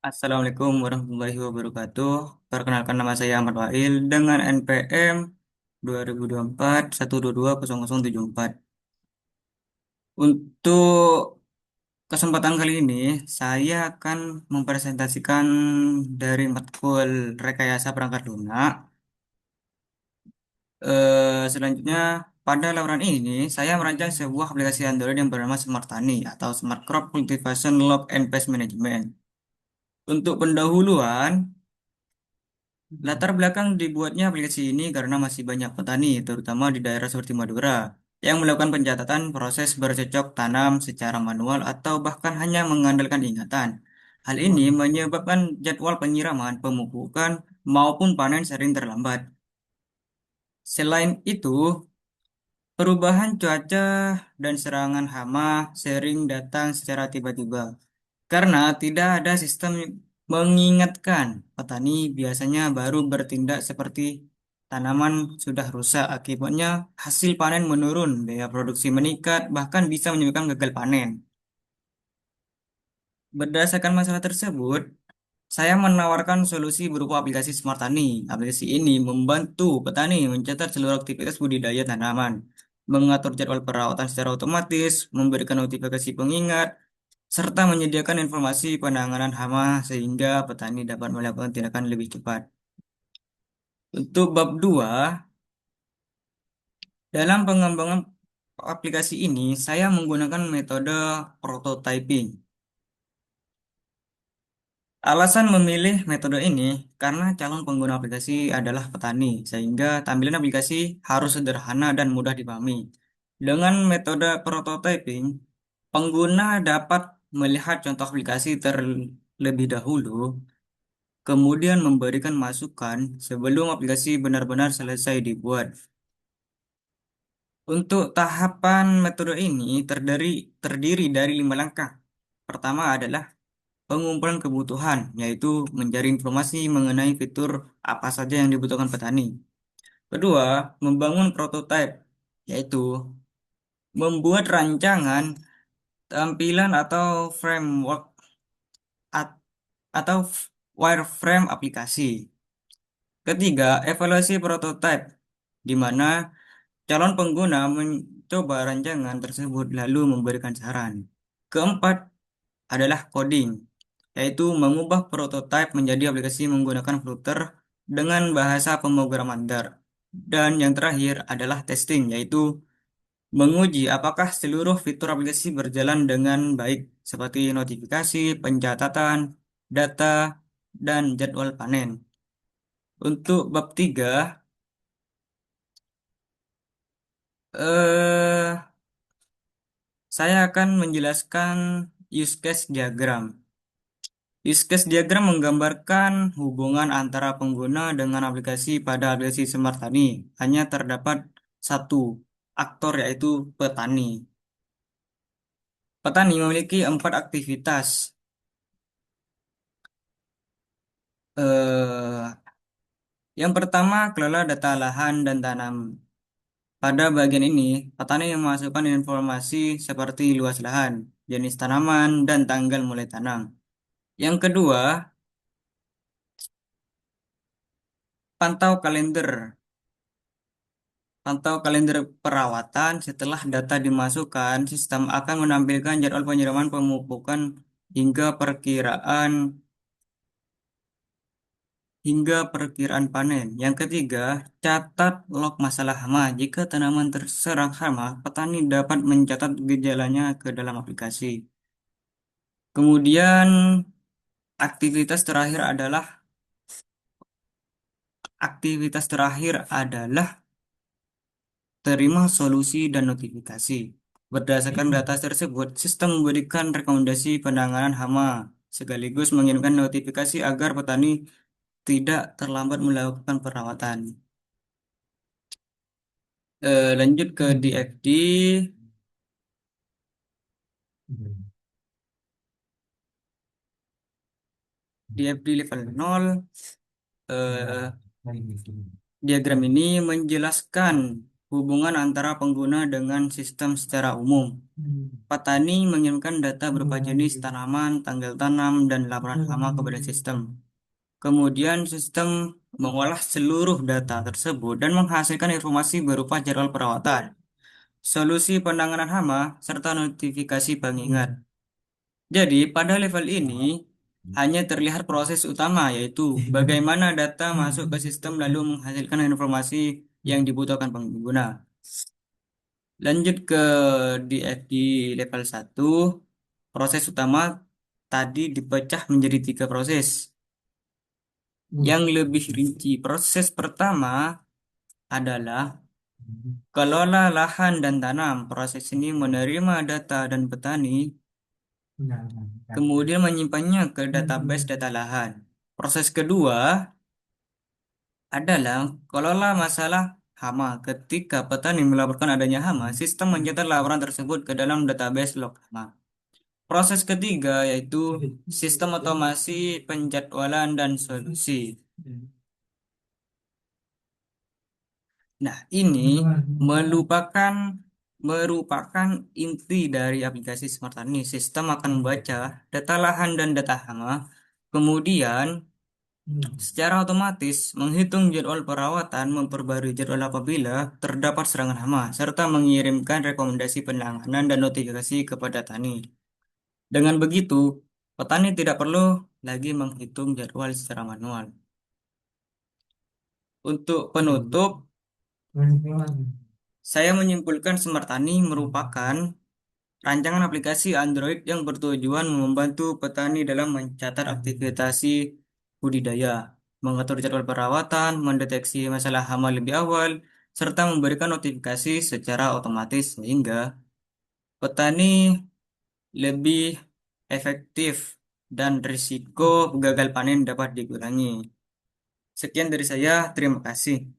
Assalamualaikum warahmatullahi wabarakatuh. Perkenalkan nama saya Ahmad Wail dengan NPM 2024 1220074. Untuk kesempatan kali ini, saya akan mempresentasikan dari matkul Rekayasa Perangkat Lunak. Selanjutnya, pada laporan ini, saya merancang sebuah aplikasi Android yang bernama Smart Tani atau Smart Crop Cultivation Log and Pest Management. Untuk pendahuluan, latar belakang dibuatnya aplikasi ini karena masih banyak petani, terutama di daerah seperti Madura, yang melakukan pencatatan proses bercocok tanam secara manual atau bahkan hanya mengandalkan ingatan. Hal ini menyebabkan jadwal penyiraman, pemupukan, maupun panen sering terlambat. Selain itu, perubahan cuaca dan serangan hama sering datang secara tiba-tiba. Karena tidak ada sistem mengingatkan, petani biasanya baru bertindak seperti tanaman sudah rusak. Akibatnya hasil panen menurun, biaya produksi meningkat, bahkan bisa menyebabkan gagal panen. Berdasarkan masalah tersebut, saya menawarkan solusi berupa aplikasi Smart Tani. Aplikasi ini membantu petani mencatat seluruh aktivitas budidaya tanaman, mengatur jadwal perawatan secara otomatis, memberikan notifikasi pengingat, serta menyediakan informasi penanganan hama sehingga petani dapat melakukan tindakan lebih cepat. Untuk bab 2, dalam pengembangan aplikasi ini, saya menggunakan metode prototyping. Alasan memilih metode ini karena calon pengguna aplikasi adalah petani, sehingga tampilan aplikasi harus sederhana dan mudah dipahami. Dengan metode prototyping, pengguna dapat melihat contoh aplikasi terlebih dahulu, kemudian memberikan masukan sebelum aplikasi benar-benar selesai dibuat. Untuk tahapan metode ini terdiri dari 5 langkah. Pertama adalah pengumpulan kebutuhan, yaitu mencari informasi mengenai fitur apa saja yang dibutuhkan petani. Kedua, membangun prototipe, yaitu membuat rancangan, tampilan atau framework at- atau wireframe aplikasi. Ketiga, evaluasi prototipe, di mana calon pengguna mencoba rancangan tersebut lalu memberikan saran. Keempat adalah coding, yaitu mengubah prototipe menjadi aplikasi menggunakan Flutter dengan bahasa pemrograman Dart. Dan yang terakhir adalah testing, yaitu menguji apakah seluruh fitur aplikasi berjalan dengan baik, seperti notifikasi, pencatatan, data, dan jadwal panen. Untuk bab 3, eh, saya akan menjelaskan use case diagram. Use case diagram menggambarkan hubungan antara pengguna dengan aplikasi pada aplikasi Smart Tani. Hanya terdapat satu aktor, yaitu petani. Petani memiliki 4 aktivitas. Eh, yang pertama, kelola data lahan dan tanam. Pada bagian ini, petani memasukkan informasi seperti luas lahan, jenis tanaman, dan tanggal mulai tanam. Yang kedua, pantau kalender. Pantau kalender perawatan. Setelah data dimasukkan, sistem akan menampilkan jadwal penyiraman, pemupukan, hingga perkiraan perkiraan panen. Yang ketiga, catat log masalah hama. Jika tanaman terserang hama, petani dapat mencatat gejalanya ke dalam aplikasi. Kemudian, aktivitas terakhir adalah aktivitas terakhir adalah terima solusi dan notifikasi. Berdasarkan data tersebut, sistem memberikan rekomendasi penanganan hama sekaligus mengirimkan notifikasi agar petani tidak terlambat melakukan perawatan. Lanjut ke DFD. DFD level 0. eh, Diagram ini menjelaskan hubungan antara pengguna dengan sistem secara umum. Petani mengirimkan data berupa jenis tanaman, tanggal tanam, dan laporan hama kepada sistem. Kemudian sistem mengolah seluruh data tersebut dan menghasilkan informasi berupa jadwal perawatan, solusi penanganan hama, serta notifikasi pengingat. Jadi, pada level ini hanya terlihat proses utama, yaitu bagaimana data masuk ke sistem lalu menghasilkan informasi yang dibutuhkan pengguna. Lanjut ke di level satu, proses utama tadi dipecah menjadi tiga proses. Yang lebih rinci, proses pertama adalah kelola lahan dan tanam. Proses ini menerima data dan petani, kemudian menyimpannya ke database data lahan. Proses kedua adalah kelola masalah hama. Ketika petani melaporkan adanya hama, sistem mencatat laporan tersebut ke dalam database log hama. Proses ketiga yaitu sistem otomasi penjadwalan dan solusi. Nah, ini merupakan merupakan inti dari aplikasi Smart Tani. Sistem akan membaca data lahan dan data hama, kemudian secara otomatis menghitung jadwal perawatan, memperbarui jadwal apabila terdapat serangan hama, serta mengirimkan rekomendasi penanganan dan notifikasi kepada tani. Dengan begitu, petani tidak perlu lagi menghitung jadwal secara manual. Untuk penutup, saya menyimpulkan Smart Tani merupakan rancangan aplikasi Android yang bertujuan membantu petani dalam mencatat aktivitas budidaya, mengatur jadwal perawatan, mendeteksi masalah hama lebih awal, serta memberikan notifikasi secara otomatis sehingga petani lebih efektif dan risiko gagal panen dapat dikurangi. Sekian dari saya, terima kasih.